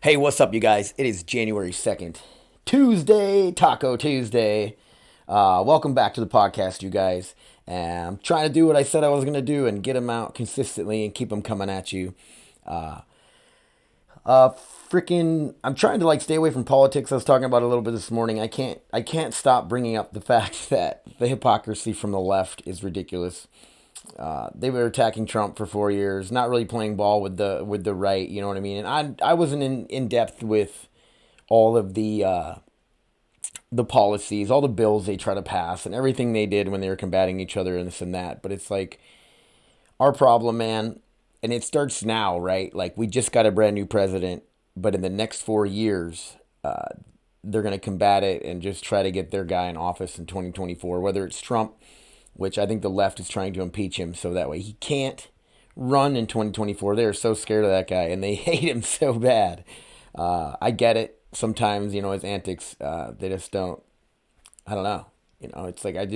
Hey, what's up, you guys? It is January 2nd, Tuesday, Taco Tuesday. Welcome back to the podcast, you guys. I'm trying to do what I said I was going to do and get them out consistently and keep them coming at you. I'm trying to stay away from politics. I was talking about it a little bit this morning. I can't stop bringing up the fact that the hypocrisy from the left is ridiculous. They were attacking Trump for 4 years, not really playing ball with the right. You know what I mean? And I wasn't in depth with all of the policies, all the bills they try to pass, and everything they did when they were combating each other and this and that. But it's like our problem, man, and it starts now, right? Like we just got a brand new president, but in the next 4 years, they're going to combat it and just try to get their guy in office in 2024, whether it's Trump, which I think the left is trying to impeach him so that way he can't run in 2024. They're so scared of that guy and they hate him so bad. I get it. Sometimes, his antics, they just don't, I don't know. It's like I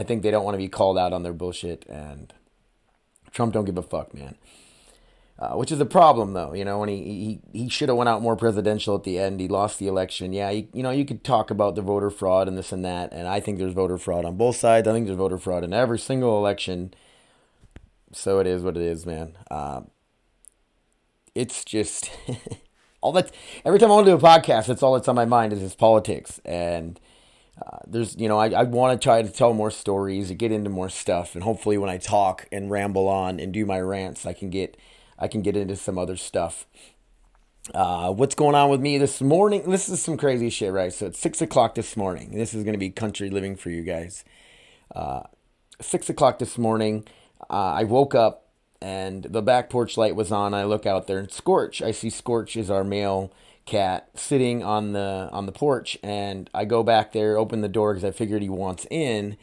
think they don't want to be called out on their bullshit, and Trump don't give a fuck, man. Which is a problem, though. When he should have went out more presidential at the end. He lost the election. Yeah, you could talk about the voter fraud and this and that, and I think there's voter fraud on both sides. I think there's voter fraud in every single election. So it is what it is, man. It's just all that. Every time I want to do a podcast, that's all that's on my mind is politics, and I want to try to tell more stories, get into more stuff, and hopefully when I talk and ramble on and do my rants, I can get into some other stuff. What's going on with me this morning? This is some crazy shit, right? So it's 6 o'clock this morning. This is going to be country living for you guys. 6 o'clock this morning, I woke up and the back porch light was on. I look out there and I see Scorch is our male cat sitting on the porch, and I go back there, open the door because I figured he wants in,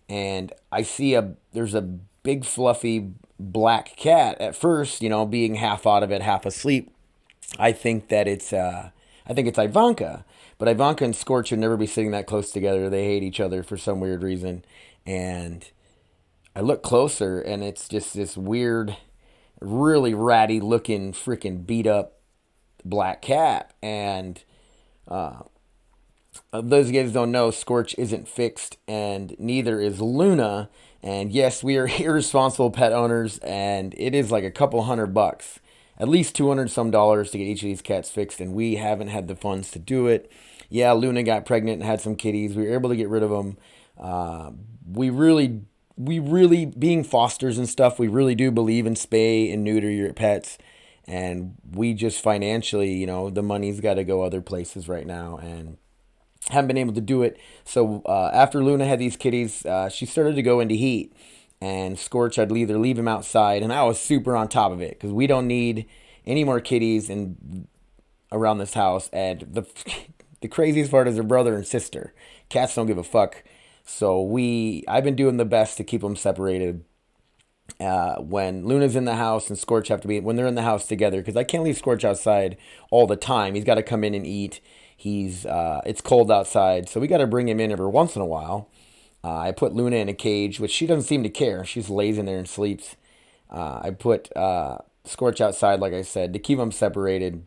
and I see there's a big fluffy black cat at first, being half out of it, half asleep. I think it's Ivanka, but Ivanka and Scorch would never be sitting that close together. They hate each other for some weird reason, and I look closer, and it's just this weird, really ratty looking, freaking beat up black cat. And those guys don't know, Scorch isn't fixed, and neither is Luna. And yes, we are irresponsible pet owners, and it is like a couple $100, at least 200 some dollars to get each of these cats fixed, and we haven't had the funds to do it. Yeah, Luna got pregnant and had some kitties. We were able to get rid of them. We really, being fosters and stuff, we really do believe in spay and neuter your pets. And we just financially, the money's got to go other places right now, and haven't been able to do it. So after Luna had these kitties, she started to go into heat. And Scorch, I'd either leave him outside, and I was super on top of it because we don't need any more kitties around this house. And the craziest part is their brother and sister. Cats don't give a fuck. So I've been doing the best to keep them separated. When Luna's in the house and Scorch have to be when they're in the house together, because I can't leave Scorch outside all the time. He's got to come in and eat. It's cold outside, so we got to bring him in every once in a while. I put Luna in a cage, which she doesn't seem to care. She's lays in there and sleeps. I put Scorch outside, like I said, to keep them separated.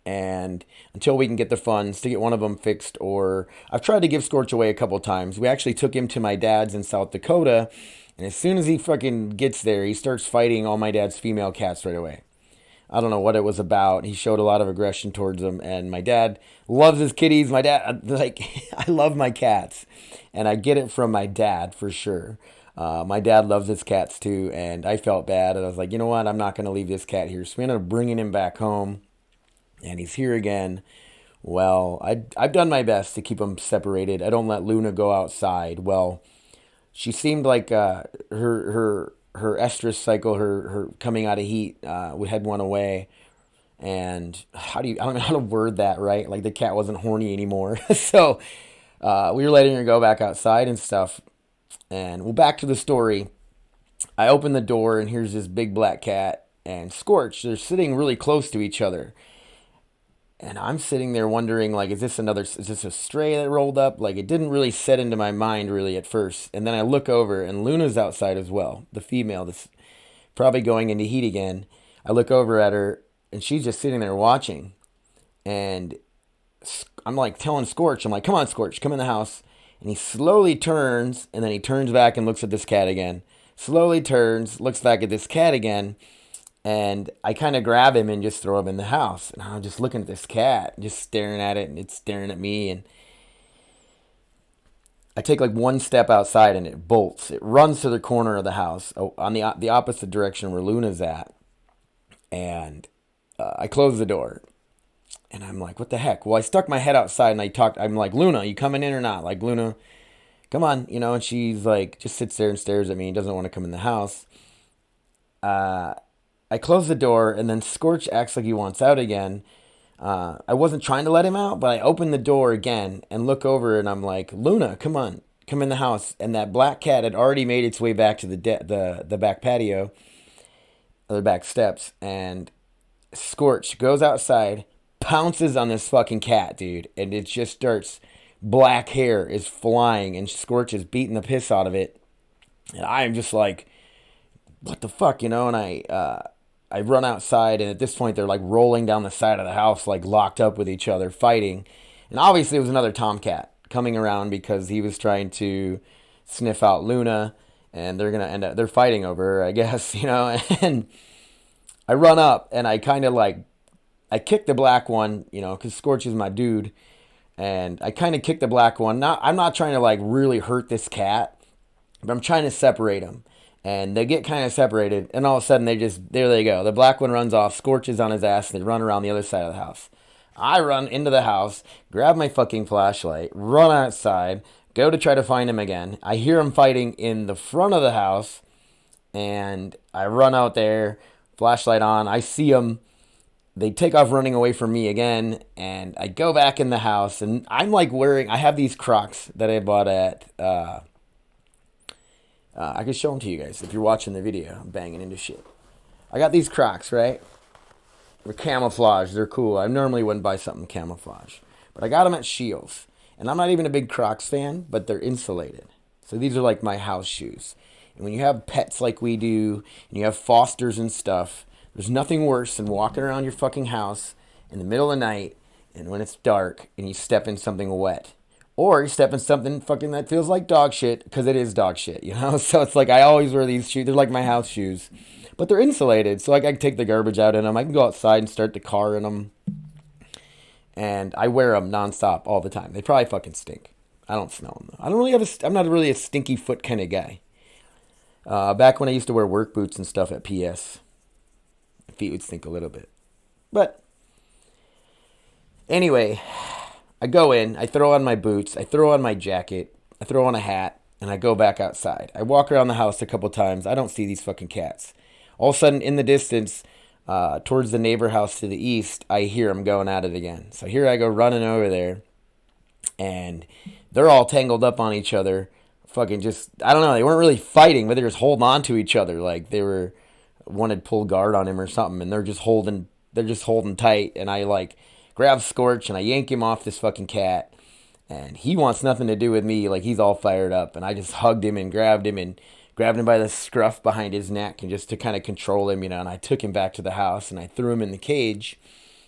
And until we can get the funds to get one of them fixed, or I've tried to give Scorch away a couple times. We actually took him to my dad's in South Dakota, and as soon as he fucking gets there, he starts fighting all my dad's female cats right away. I don't know what it was about. He showed a lot of aggression towards them, and my dad loves his kitties. My dad, I love my cats, and I get it from my dad for sure. My dad loves his cats too, and I felt bad, and I was like, you know what? I'm not going to leave this cat here. So we ended up bringing him back home, and he's here again. Well, I've done my best to keep them separated. I don't let Luna go outside. Well, she seemed like her estrus cycle, her coming out of heat, had one away. And I don't know how to word that right. Like the cat wasn't horny anymore. So we were letting her go back outside and stuff. And well, back to the story. I open the door and here's this big black cat and Scorch. They're sitting really close to each other. And I'm sitting there wondering, like, is this a stray that rolled up? Like, it didn't really set into my mind really at first. And then I look over and Luna's outside as well. The female that's probably going into heat again. I look over at her and she's just sitting there watching. And I'm like telling Scorch, I'm like, come on, Scorch, come in the house. And he slowly turns, and then he turns back and looks at this cat again. Slowly turns, looks back at this cat again, and I kind of grab him and just throw him in the house. And I'm just looking at this cat, just staring at it, and it's staring at me. And I take like one step outside, and it bolts. It runs to the corner of the house, on the opposite direction where Luna's at. And I close the door. And I'm like, what the heck? Well, I stuck my head outside and I'm like, Luna, you coming in or not? Like, Luna, come on, and she's like, just sits there and stares at me and doesn't want to come in the house. I close the door and then Scorch acts like he wants out again. I wasn't trying to let him out, but I open the door again and look over and I'm like, Luna, come on, come in the house. And that black cat had already made its way back to the back patio, or the back steps, and Scorch goes outside, pounces on this fucking cat, dude, and it just starts. Black hair is flying, and Scorch is beating the piss out of it, and I'm just like, what the fuck, And I run outside, and at this point they're like rolling down the side of the house, like locked up with each other, fighting, and obviously it was another tomcat coming around because he was trying to sniff out Luna, and they're fighting over her, I guess, and I run up and I kind of like I kick the black one, because Scorch is my dude, and I kind of kick the black one. I'm not trying to like really hurt this cat, but I'm trying to separate them. And they get kind of separated, and all of a sudden there they go. The black one runs off, Scorch is on his ass, and they run around the other side of the house. I run into the house, grab my fucking flashlight, run outside, go to try to find him again. I hear them fighting in the front of the house, and I run out there, flashlight on, I see them. They take off running away from me again, and I go back in the house, and I'm like I have these Crocs that I bought at, I can show them to you guys if you're watching the video. I'm banging into shit. I got these Crocs, right? They're camouflage, they're cool. I normally wouldn't buy something camouflage, but I got them at Shields, and I'm not even a big Crocs fan, but they're insulated. So these are like my house shoes. And when you have pets like we do, and you have fosters and stuff, there's nothing worse than walking around your fucking house in the middle of the night and when it's dark and you step in something wet. Or you step in something fucking that feels like dog shit, because it is dog shit, So it's like I always wear these shoes. They're like my house shoes. But they're insulated, so like I can take the garbage out in them. I can go outside and start the car in them. And I wear them nonstop all the time. They probably fucking stink. I don't smell them though. I'm not really a stinky foot kind of guy. Back when I used to wear work boots and stuff at PS, my feet would stink a little bit. But anyway, I go in, I throw on my boots, I throw on my jacket, I throw on a hat, and I go back outside. I walk around the house a couple times. I don't see these fucking cats. All of a sudden, in the distance, towards the neighbor house to the east, I hear them going at it again. So here I go running over there, and they're all tangled up on each other. Fucking just, I don't know, they weren't really fighting, but they were just holding on to each other. Like one had pulled guard on him or something, and they're just holding tight. And I like grab Scorch and I yank him off this fucking cat, and he wants nothing to do with me. Like he's all fired up, and I just hugged him and grabbed him by the scruff behind his neck, and just to kind of control him, and I took him back to the house and I threw him in the cage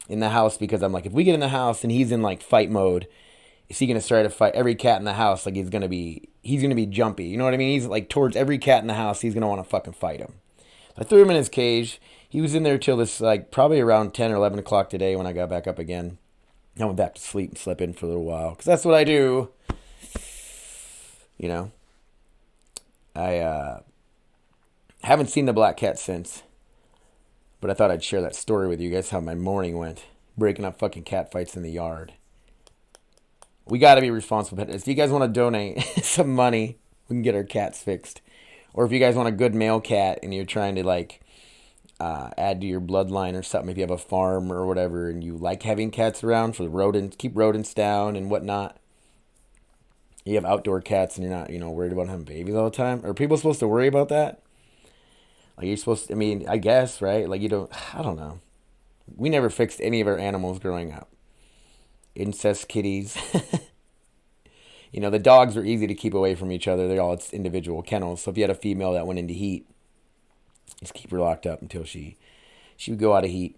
in the house, because I'm like, if we get in the house and he's in like fight mode, is he gonna start to fight every cat in the house? Like he's gonna be jumpy. You know what I mean? He's like towards every cat in the house. He's gonna want to fucking fight him. I threw him in his cage. He was in there till this like probably around 10 or 11 o'clock today when I got back up again. I went back to sleep and slept in for a little while, because that's what I do. I haven't seen the black cat since, but I thought I'd share that story with you guys, how my morning went, breaking up fucking cat fights in the yard. We got to be responsible pet. If you guys want to donate some money, we can get our cats fixed. Or if you guys want a good male cat and you're trying to like add to your bloodline or something, if you have a farm or whatever and you like having cats around for the rodents, keep rodents down and whatnot. You have outdoor cats and you're not, worried about having babies all the time. Are people supposed to worry about that? Like you're supposed to, I guess, right? Like I don't know. We never fixed any of our animals growing up. Incest kitties. The dogs are easy to keep away from each other. They're all its individual kennels. So if you had a female that went into heat, just keep her locked up until she would go out of heat.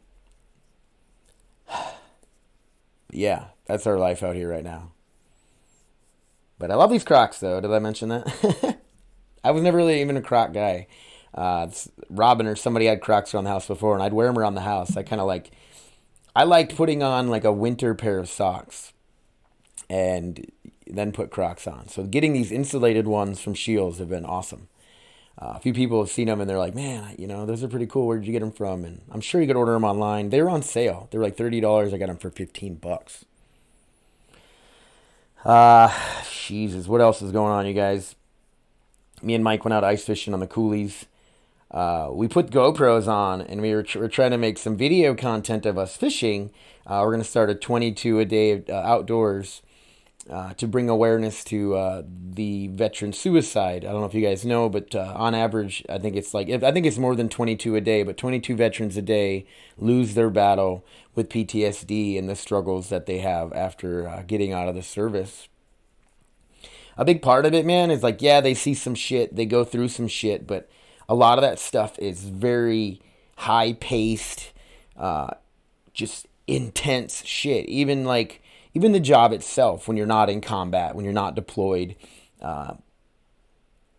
Yeah, that's our life out here right now. But I love these Crocs, though. Did I mention that? I was never really even a Croc guy. Robin or somebody had Crocs around the house before, and I'd wear them around the house. I liked putting on like a winter pair of socks and then put Crocs on. So getting these insulated ones from Shields have been awesome. A few people have seen them and they're like, man, those are pretty cool. Where did you get them from? And I'm sure you could order them online. They were on sale. They were like $30. I got them for $15. Jesus, what else is going on, you guys? Me and Mike went out ice fishing on the coulees. We put GoPros on and we're trying to make some video content of us fishing. We're going to start a 22 a day outdoors to bring awareness to the veteran suicide. I don't know if you guys know, but on average, I think it's more than 22 a day, but 22 veterans a day lose their battle with PTSD and the struggles that they have after getting out of the service. A big part of it, man, is like, yeah, they see some shit, they go through some shit, but a lot of that stuff is very high paced, just intense shit. Even the job itself, when you're not in combat, when you're not deployed,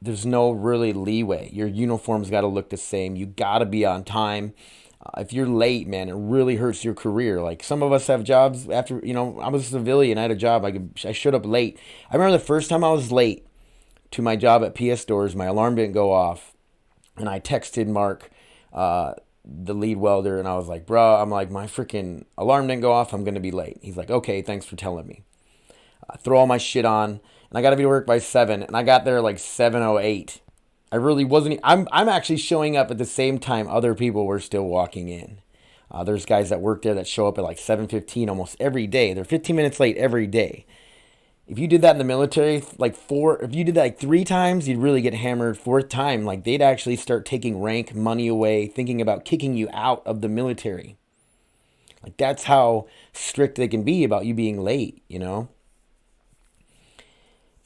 there's no really leeway. Your uniform's got to look the same. You got to be on time. If you're late, man, it really hurts your career. Like some of us have jobs after, I was a civilian. I had a job. I showed up late. I remember the first time I was late to my job at PS Stores, my alarm didn't go off. And I texted Mark, the lead welder, and I was like, bro, my freaking alarm didn't go off. I'm going to be late. He's like, okay, thanks for telling me. I throw all my shit on, and I got to be to work by 7, and I got there like 7:08. I really wasn't. I'm actually showing up at the same time other people were still walking in. There's guys that work there that show up at like 7:15 almost every day. They're 15 minutes late every day. If you did that in the military, if you did that like 3 times, you'd really get hammered. 4th time, like they'd actually start taking rank money away, thinking about kicking you out of the military. Like that's how strict they can be about you being late,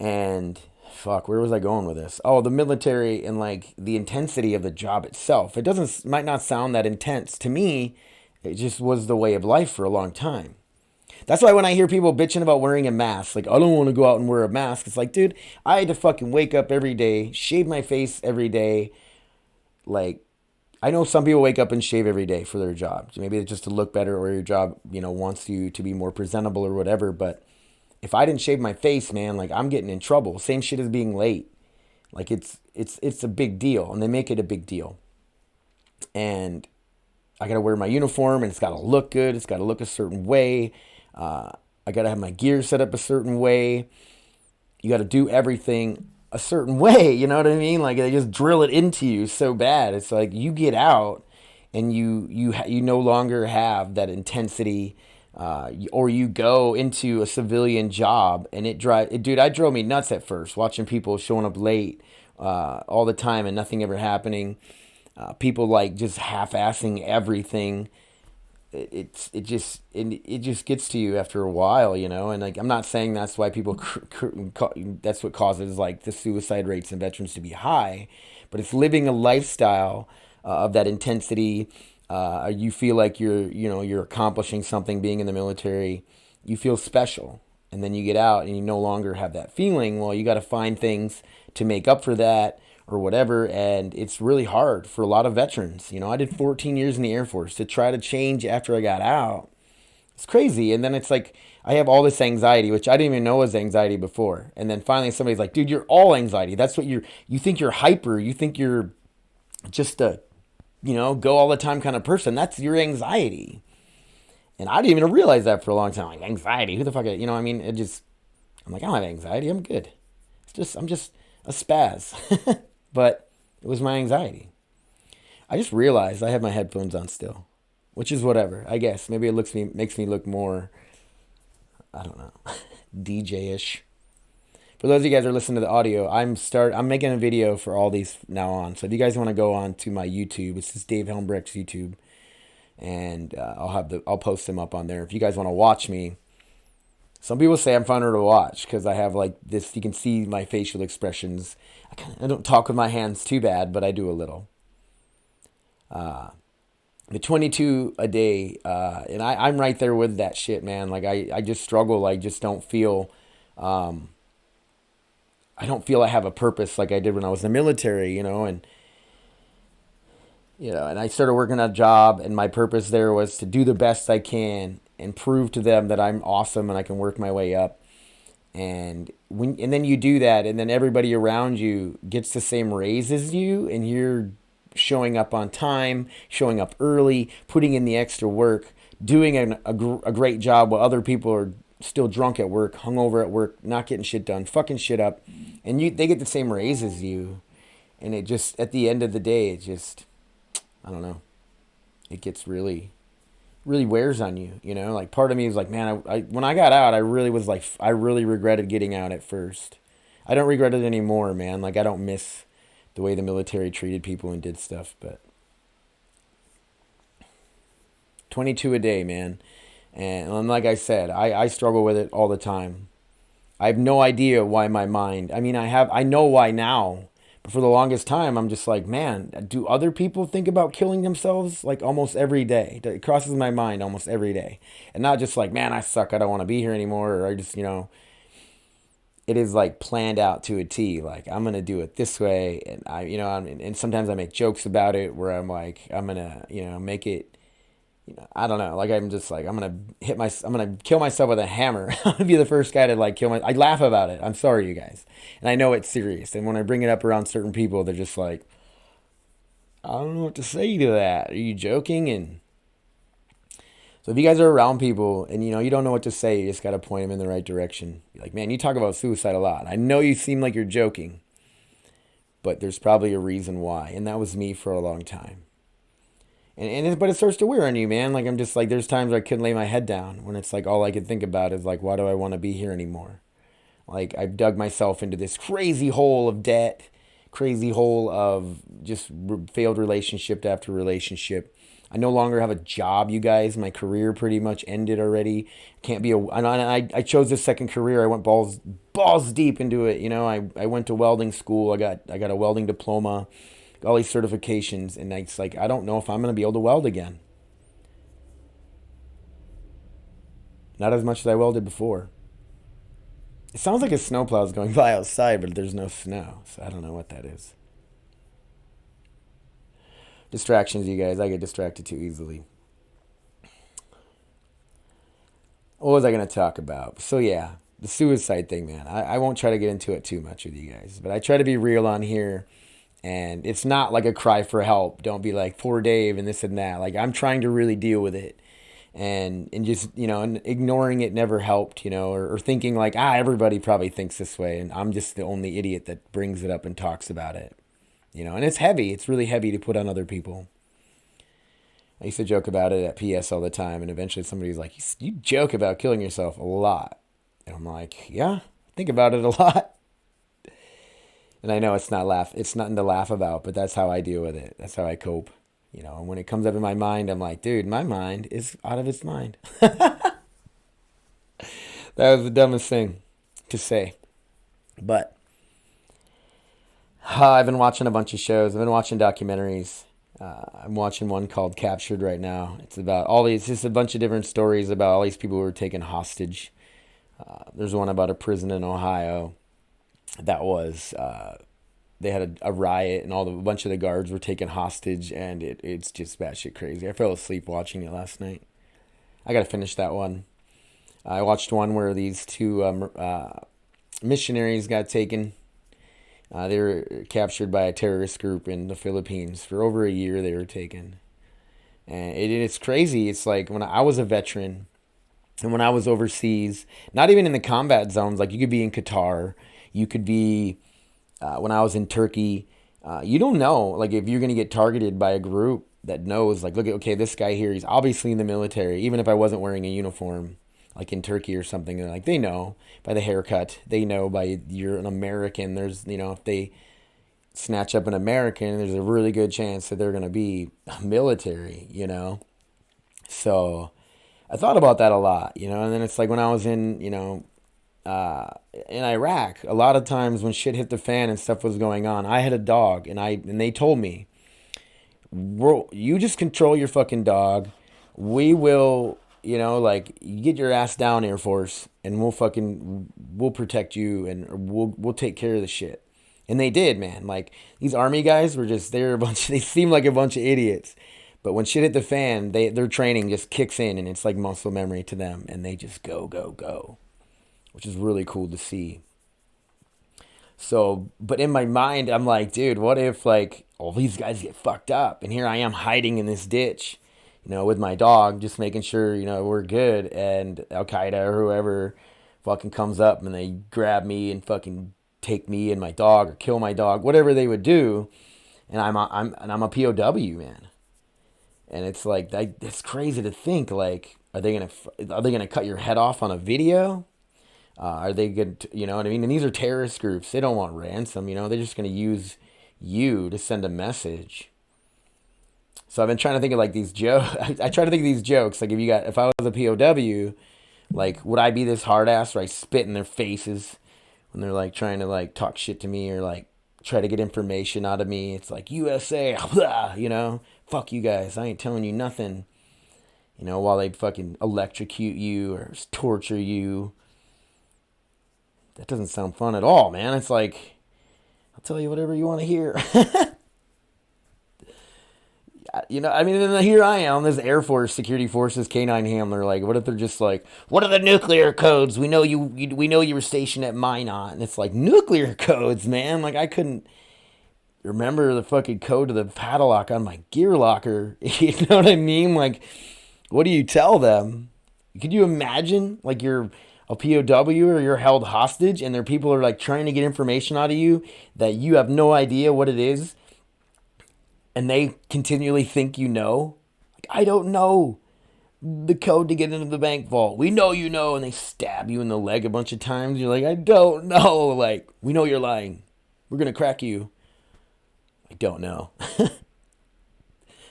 And fuck, where was I going with this? Oh, the military and like the intensity of the job itself. Might not sound that intense. To me, it just was the way of life for a long time. That's why when I hear people bitching about wearing a mask, like, I don't want to go out and wear a mask. It's like, dude, I had to fucking wake up every day, shave my face every day. Like, I know some people wake up and shave every day for their job. Maybe it's just to look better or your job, wants you to be more presentable or whatever. But if I didn't shave my face, man, like I'm getting in trouble. Same shit as being late. Like it's a big deal, and they make it a big deal. And I gotta wear my uniform, and it's gotta look good. It's gotta look a certain way. I got to have my gear set up a certain way. You got to do everything a certain way. You know what I mean? Like they just drill it into you so bad. It's like you get out and you no longer have that intensity, or you go into a civilian job and it drove me nuts at first watching people showing up late all the time and nothing ever happening. People like just half-assing everything. It just gets to you after a while, and like I'm not saying that's why people that's what causes like the suicide rates in veterans to be high, but it's living a lifestyle of that intensity. You feel like you're accomplishing something being in the military. You feel special, and then you get out and you no longer have that feeling. Well, you got to find things to make up for that or whatever, and it's really hard for a lot of veterans. I did 14 years in the Air Force. To try to change after I got out, it's crazy. And then it's like I have all this anxiety, which I didn't even know was anxiety before. And then finally somebody's like, dude, you're all anxiety. That's what you think you're hyper. You think you're just a, go all the time kind of person. That's your anxiety. And I didn't even realize that for a long time. Like, anxiety, who the fuck, I'm like, I don't have anxiety. I'm good. I'm just a spaz. But it was my anxiety. I just realized I have my headphones on still, which is whatever. I guess maybe it makes me look more, I don't know, DJ-ish. For those of you guys who are listening to the audio, I'm making a video for all these now on. So if you guys want to go on to my YouTube, it's just Dave Helmbrecht's YouTube, and I'll post them up on there. If you guys want to watch me, some people say I'm funner to watch because I have like this. You can see my facial expressions. I don't talk with my hands too bad, but I do a little. the 22 a day, and I'm right there with that shit, man. Like I just struggle. I just don't feel, I don't feel I have a purpose like I did when I was in the military, and I started working a job, and my purpose there was to do the best I can and prove to them that I'm awesome and I can work my way up. And then you do that, and then everybody around you gets the same raise as you, and you're showing up on time, showing up early, putting in the extra work, doing a great job while other people are still drunk at work, hungover at work, not getting shit done, fucking shit up, and they get the same raise as you, and it just at the end of the day, it just, I don't know, it gets really wears on you, like part of me is like, man, I when I got out, I really was like, I really regretted getting out at first. I don't regret it anymore, man. Like I don't miss the way the military treated people and did stuff, but 22 a day, man. And like I said, I struggle with it all the time. I have no idea why my mind, I mean, I know why now, but for the longest time, I'm just like, man, do other people think about killing themselves like almost every day? It crosses my mind almost every day. And not just like, man, I suck, I don't want to be here anymore, or I just, it is like planned out to a T. Like I'm gonna do it this way, and and sometimes I make jokes about it where I'm like, I'm gonna, make it. I don't know. Like I'm just like I'm gonna kill myself with a hammer. I'm gonna be the first guy to like kill my. I laugh about it. I'm sorry, you guys, and I know it's serious. And when I bring it up around certain people, they're just like, I don't know what to say to that. Are you joking? And so if you guys are around people and you don't know what to say, you just gotta point them in the right direction. Be like, man, you talk about suicide a lot. I know you seem like you're joking, but there's probably a reason why, and that was me for a long time. But it starts to wear on you, man. Like I'm just like, there's times I couldn't lay my head down when it's like all I could think about is like, why do I want to be here anymore? Like I've dug myself into this crazy hole of debt, crazy hole of just failed relationship after relationship. I no longer have a job, you guys. My career pretty much ended already. Can't be and I chose this second career. I went balls deep into it. I went to welding school. I got a welding diploma, all these certifications, and it's like I don't know if I'm gonna be able to weld again. Not as much as I welded before. It sounds like a snowplow is going by outside, but there's no snow, so I don't know what that is. Distractions, you guys. I get distracted too easily. What was I going to talk about? So, yeah, the suicide thing, man. I won't try to get into it too much with you guys, but I try to be real on here. And it's not like a cry for help. Don't be like, poor Dave and this and that. Like, I'm trying to really deal with it. And just, and ignoring it never helped, or thinking like, everybody probably thinks this way. And I'm just the only idiot that brings it up and talks about it. And it's heavy. It's really heavy to put on other people. I used to joke about it at PS all the time, and eventually somebody's like, you joke about killing yourself a lot. And I'm like, yeah, I think about it a lot. And I know it's nothing to laugh about, but that's how I deal with it. That's how I cope. And when it comes up in my mind, I'm like, dude, my mind is out of its mind. That was the dumbest thing to say. But I've been watching a bunch of shows. I've been watching documentaries. I'm watching one called Captured right now. It's about just a bunch of different stories about all these people who were taken hostage. There's one about a prison in Ohio that was, they had a riot and a bunch of the guards were taken hostage, and it's just batshit crazy. I fell asleep watching it last night. I got to finish that one. I watched one where these two missionaries got taken. They were captured by a terrorist group in the Philippines. For over a year, they were taken. And it's crazy. It's like when I was a veteran and when I was overseas, not even in the combat zones, like you could be in Qatar, you could be, when I was in Turkey, you don't know, like if you're going to get targeted by a group that knows, like, okay, this guy here, he's obviously in the military, even if I wasn't wearing a uniform. Like in Turkey or something, they're like, they know by the haircut, they know by you're an American. There's, if they snatch up an American, there's a really good chance that they're going to be military, So I thought about that a lot, and then it's like when I was in Iraq, a lot of times when shit hit the fan and stuff was going on, I had a dog and they told me, You just control your fucking dog. We will, like, you get your ass down, Air Force, and we'll protect you, and we'll take care of the shit. And they did, man. Like, these army guys were just, they seem like a bunch of idiots. But when shit hit the fan, their training just kicks in, and it's like muscle memory to them, and they just go, go, go, which is really cool to see. So, but in my mind, I'm like, dude, what if, like, all these guys get fucked up, and here I am hiding in this ditch, with my dog, just making sure, we're good, and Al Qaeda or whoever fucking comes up and they grab me and fucking take me and my dog or kill my dog, whatever they would do, and I'm a POW, man. And it's like, that's crazy to think. Like, are they gonna cut your head off on a video? Are they good? You know what I mean? And these are terrorist groups. They don't want ransom. They're just gonna use you to send a message. So I've been trying to think of like these jokes. I try to think of these jokes. Like, if I was a POW, like, would I be this hard ass where I spit in their faces when they're like trying to like talk shit to me or like try to get information out of me? It's like, USA, fuck you guys. I ain't telling you nothing. While they fucking electrocute you or torture you. That doesn't sound fun at all, man. It's like, I'll tell you whatever you want to hear. I mean, and here I am, this Air Force Security Forces K9 handler. Like, what if they're just like, what are the nuclear codes? We know we know you were stationed at Minot. And it's like, nuclear codes, man. Like, I couldn't remember the fucking code to the padlock on my gear locker. You know what I mean? Like, what do you tell them? Could you imagine, like, you're a POW or you're held hostage and people are like trying to get information out of you that you have no idea what it is, and they continually think you know? Like, I don't know the code to get into the bank vault. We know you know, and they stab you in the leg a bunch of times. You're like, I don't know. Like, we know you're lying. We're gonna crack you. I don't know.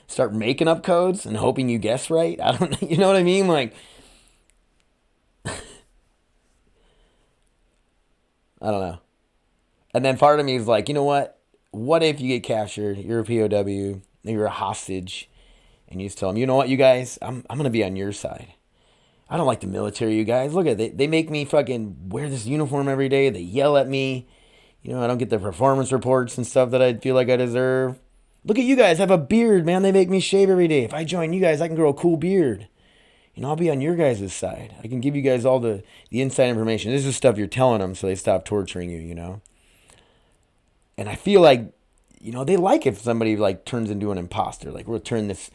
Start making up codes and hoping you guess right. I don't know. You know what I mean? Like, I don't know. And then part of me is like, you know what? What if you get captured? You're a POW. You're a hostage. And you just tell them, you know what, you guys? I'm going to be on your side. I don't like the military, you guys. Look at it. They make me fucking wear this uniform every day. They yell at me. I don't get the performance reports and stuff that I feel like I deserve. Look at you guys. I have a beard, man. They make me shave every day. If I join you guys, I can grow a cool beard. I'll be on your guys' side. I can give you guys all the inside information. This is stuff you're telling them so they stop torturing you, And I feel like, they like if somebody, like, turns into an imposter. Like, we'll turn this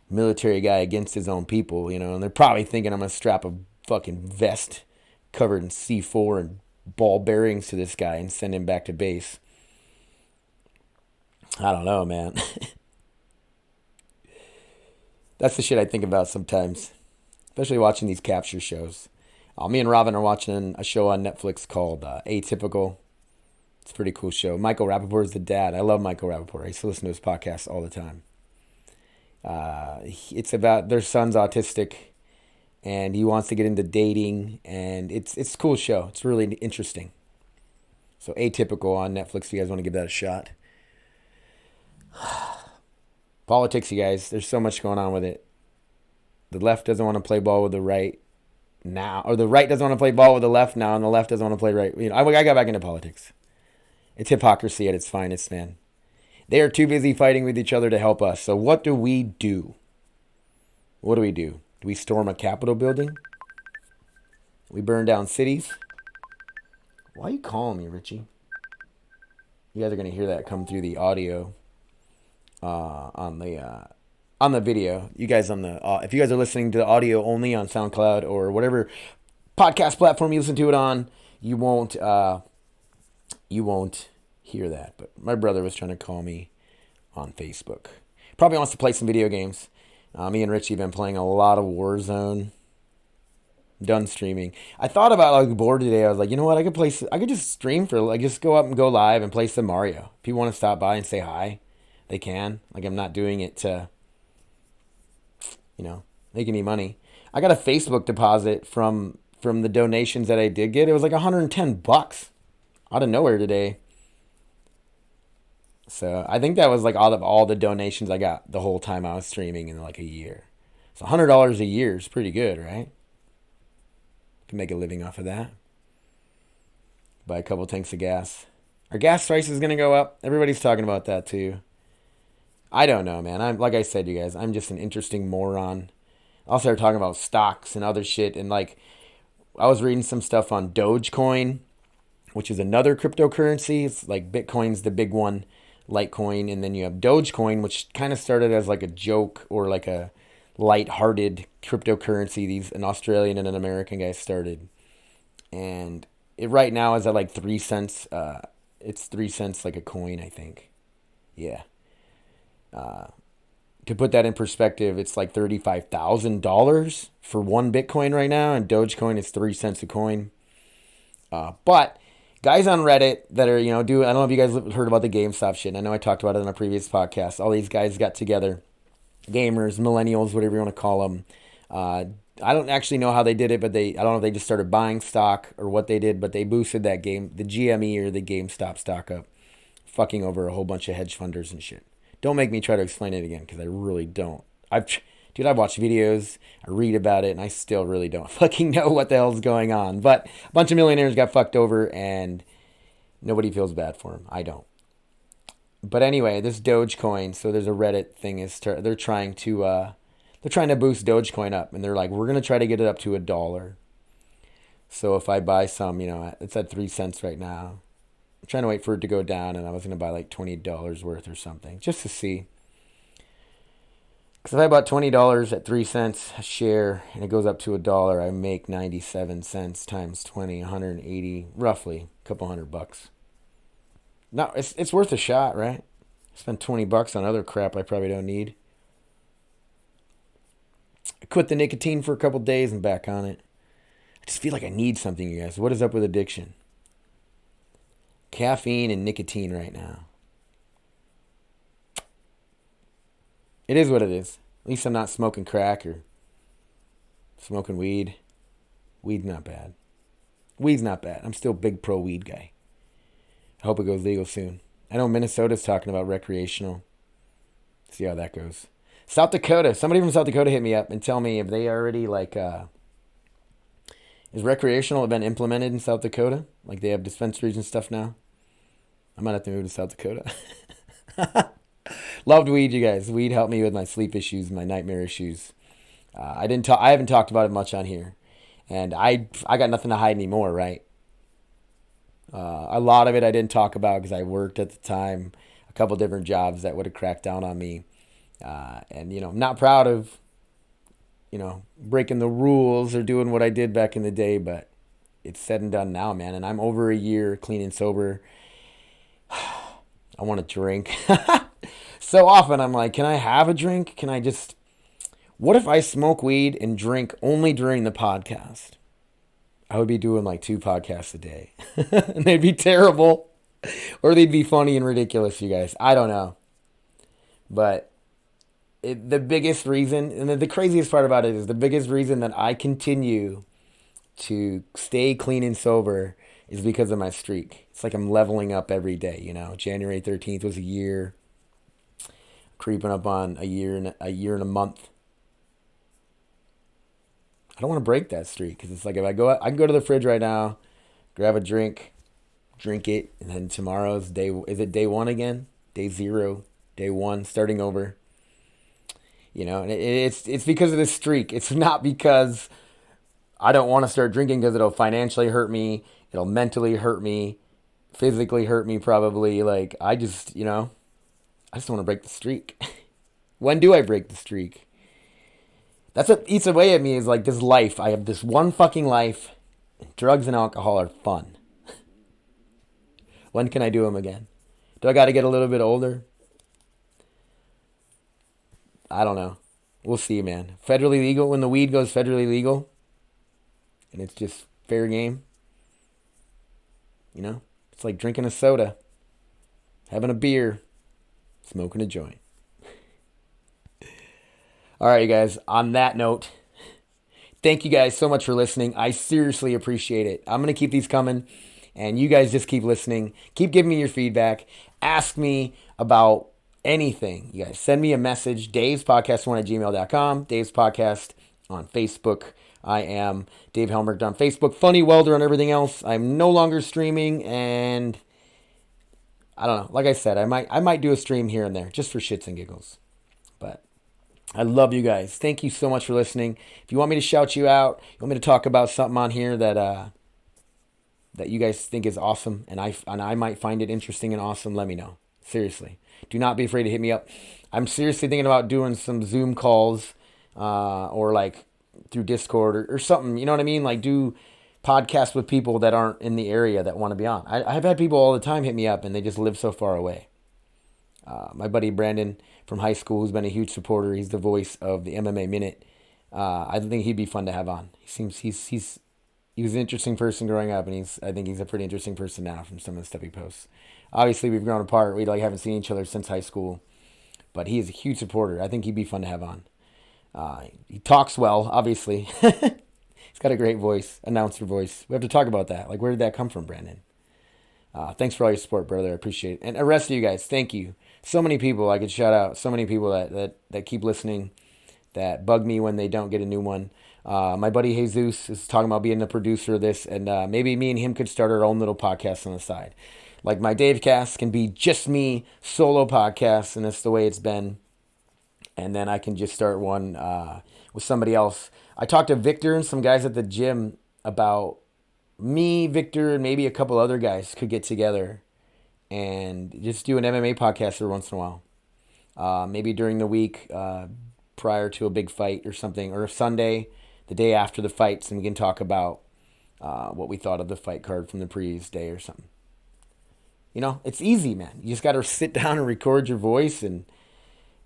military guy against his own people, and they're probably thinking I'm going to strap a fucking vest covered in C4 and ball bearings to this guy and send him back to base. I don't know, man. That's the shit I think about sometimes. Especially watching these capture shows. Me and Robin are watching a show on Netflix called Atypical. It's a pretty cool show. Michael Rappaport is the dad. I love Michael Rappaport. I used to listen to his podcast all the time. It's about their son's autistic, and he wants to get into dating, and it's a cool show. It's really interesting. So Atypical on Netflix if you guys want to give that a shot. Politics, you guys. There's so much going on with it. The left doesn't want to play ball with the right now, or the right doesn't want to play ball with the left now, and the left doesn't want to play right. I got back into politics. It's hypocrisy at its finest, man. They are too busy fighting with each other to help us. So what do we do? What do we do? Do we storm a Capitol building? We burn down cities? Why are you calling me, Richie? You guys are going to hear that come through the audio on the video. You guys on the if you guys are listening to the audio only on SoundCloud or whatever podcast platform you listen to it on, you won't hear that. But my brother was trying to call me on Facebook. Probably wants to play some video games. Me and Richie have been playing a lot of Warzone. Done streaming. I thought about, like, bored today. I was like, you know what? I could just stream for, like, just go up and go live and play some Mario. If people want to stop by and say hi, they can. Like, I'm not doing it to, make any money. I got a Facebook deposit from the donations that I did get. It was like $110 out of nowhere today. So I think that was like all the donations I got the whole time I was streaming in like a year. So $100 a year is pretty good, right? Can make a living off of that. Buy a couple tanks of gas. Our gas price is gonna go up. Everybody's talking about that too. I don't know, man. I'm like I said, you guys. I'm just an interesting moron. I'll start talking about stocks and other shit, and like I was reading some stuff on Dogecoin, which is another cryptocurrency. It's like Bitcoin's the big one, Litecoin, and then you have Dogecoin, which kind of started as like a joke or like a light-hearted cryptocurrency. These an Australian and an American guy started, and it right now is at like 3 cents. It's 3 cents like a coin, I think. Yeah. To put that in perspective, it's like $35,000 for one Bitcoin right now, and Dogecoin is 3 cents a coin. But guys on Reddit that are, I don't know if you guys heard about the GameStop shit. I know I talked about it in a previous podcast. All these guys got together, gamers, millennials, whatever you want to call them. I don't actually know how they did it, but I don't know if they just started buying stock or what they did, but they boosted that the GME or the GameStop stock up, fucking over a whole bunch of hedge funders and shit. Don't make me try to explain it again, because I really don't. I've watched videos, I read about it, and I still really don't fucking know what the hell's going on. But a bunch of millionaires got fucked over, and nobody feels bad for them. I don't. But anyway, this Dogecoin. So there's a Reddit thing. They're trying to boost Dogecoin up, and they're like, we're gonna try to get it up to $1. So if I buy some, it's at 3 cents right now. I'm trying to wait for it to go down, and I was going to buy like $20 worth or something, just to see. Because if I bought $20 at 3 cents a share, and it goes up to $1, I make 97 cents times 20, 180, roughly, a couple $100. No, it's worth a shot, right? Spend $20 on other crap I probably don't need. I quit the nicotine for a couple days and back on it. I just feel like I need something, you guys. What is up with addiction? Caffeine and nicotine right now. It is what it is. At least I'm not smoking crack or smoking weed. Weed's not bad. Weed's not bad. I'm still a big pro weed guy. I hope it goes legal soon. I know Minnesota's talking about recreational. See how that goes. South Dakota. Somebody from South Dakota hit me up and tell me if they already is recreational been implemented in South Dakota? Like they have dispensaries and stuff now? I might have to move to South Dakota. Loved weed, you guys. Weed helped me with my sleep issues, my nightmare issues. I haven't talked about it much on here, and I got nothing to hide anymore, right? A lot of it I didn't talk about because I worked at the time, a couple different jobs that would have cracked down on me, and not proud of, breaking the rules or doing what I did back in the day, but it's said and done now, man. And I'm over a year clean and sober. I want to drink. So often I'm like, can I have a drink? What if I smoke weed and drink only during the podcast? I would be doing like 2 podcasts a day. And they'd be terrible. Or they'd be funny and ridiculous, you guys. I don't know. But the biggest reason, and the craziest part about it is the biggest reason that I continue to stay clean and sober is because of my streak. It's like I'm leveling up every day, January 13th was a year. Creeping up on a year and a month. I don't want to break that streak because it's like if I can go to the fridge right now, grab a drink it, and then tomorrow's day. Is it day 1 again? Day 0, day 1, starting over. And it's because of this streak. It's not because I don't want to start drinking because it'll financially hurt me. It'll mentally hurt me, physically hurt me probably. Like I just don't want to break the streak. When do I break the streak? That's what eats away at me is like this life. I have this one fucking life. Drugs and alcohol are fun. When can I do them again? Do I got to get a little bit older? I don't know. We'll see, man. Federally legal, when the weed goes federally legal, and it's just fair game, it's like drinking a soda, having a beer, smoking a joint. All right, you guys, on that note, thank you guys so much for listening. I seriously appreciate it. I'm going to keep these coming, and you guys just keep listening. Keep giving me your feedback. ask me about anything. You guys send me a message, davespodcast1@gmail.com, Dave's Podcast on Facebook. I am Dave Helmert on Facebook, Funny Welder on everything else. I'm no longer streaming, and I don't know. Like I said, I might do a stream here and there just for shits and giggles. But I love you guys. Thank you so much for listening. If you want me to shout you out, you want me to talk about something on here that you guys think is awesome, and I might find it interesting and awesome, let me know. Seriously. Do not be afraid to hit me up. I'm seriously thinking about doing some Zoom calls or like through Discord or something. You know what I mean? Like do podcasts with people that aren't in the area that want to be on. I've had people all the time hit me up, and they just live so far away. My buddy Brandon from high school, who's been a huge supporter, he's the voice of the MMA Minute. I think he'd be fun to have on. He was an interesting person growing up, and I think he's a pretty interesting person now from some of the stuff he posts. Obviously, we've grown apart. We haven't seen each other since high school, but he is a huge supporter. I think he'd be fun to have on. He talks well, obviously. He's got a great voice, announcer voice. We have to talk about that. Like, where did that come from, Brandon? Thanks for all your support, brother. I appreciate it. And the rest of you guys, thank you. So many people I could shout out. So many people that keep listening, that bug me when they don't get a new one. My buddy Jesus is talking about being the producer of this, and maybe me and him could start our own little podcast on the side. Like my Dave cast can be just me, solo podcast, and that's the way it's been. And then I can just start one with somebody else. I talked to Victor and some guys at the gym about me, Victor, and maybe a couple other guys could get together and just do an MMA podcast every once in a while. Maybe during the week prior to a big fight or something, or Sunday, the day after the fights, and we can talk about what we thought of the fight card from the previous day or something. You know, it's easy, man. You just got to sit down and record your voice, and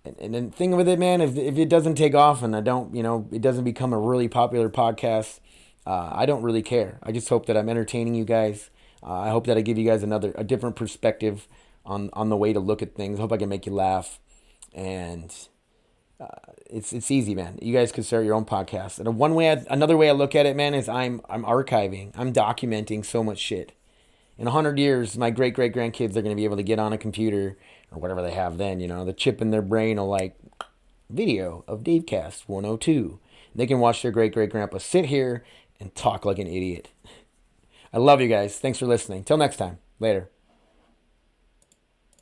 the thing with it, man, if it doesn't take off and it doesn't become a really popular podcast, I don't really care. I just hope that I'm entertaining you guys. I hope that I give you guys a different perspective on the way to look at things. I hope I can make you laugh, and it's easy, man. You guys could start your own podcast. And another way I look at it, man, is I'm archiving. I'm documenting so much shit. In 100 years, my great-great-grandkids are going to be able to get on a computer or whatever they have then, the chip in their brain will video of Davecast 102. They can watch their great-great-grandpa sit here and talk like an idiot. I love you guys. Thanks for listening. Till next time. Later.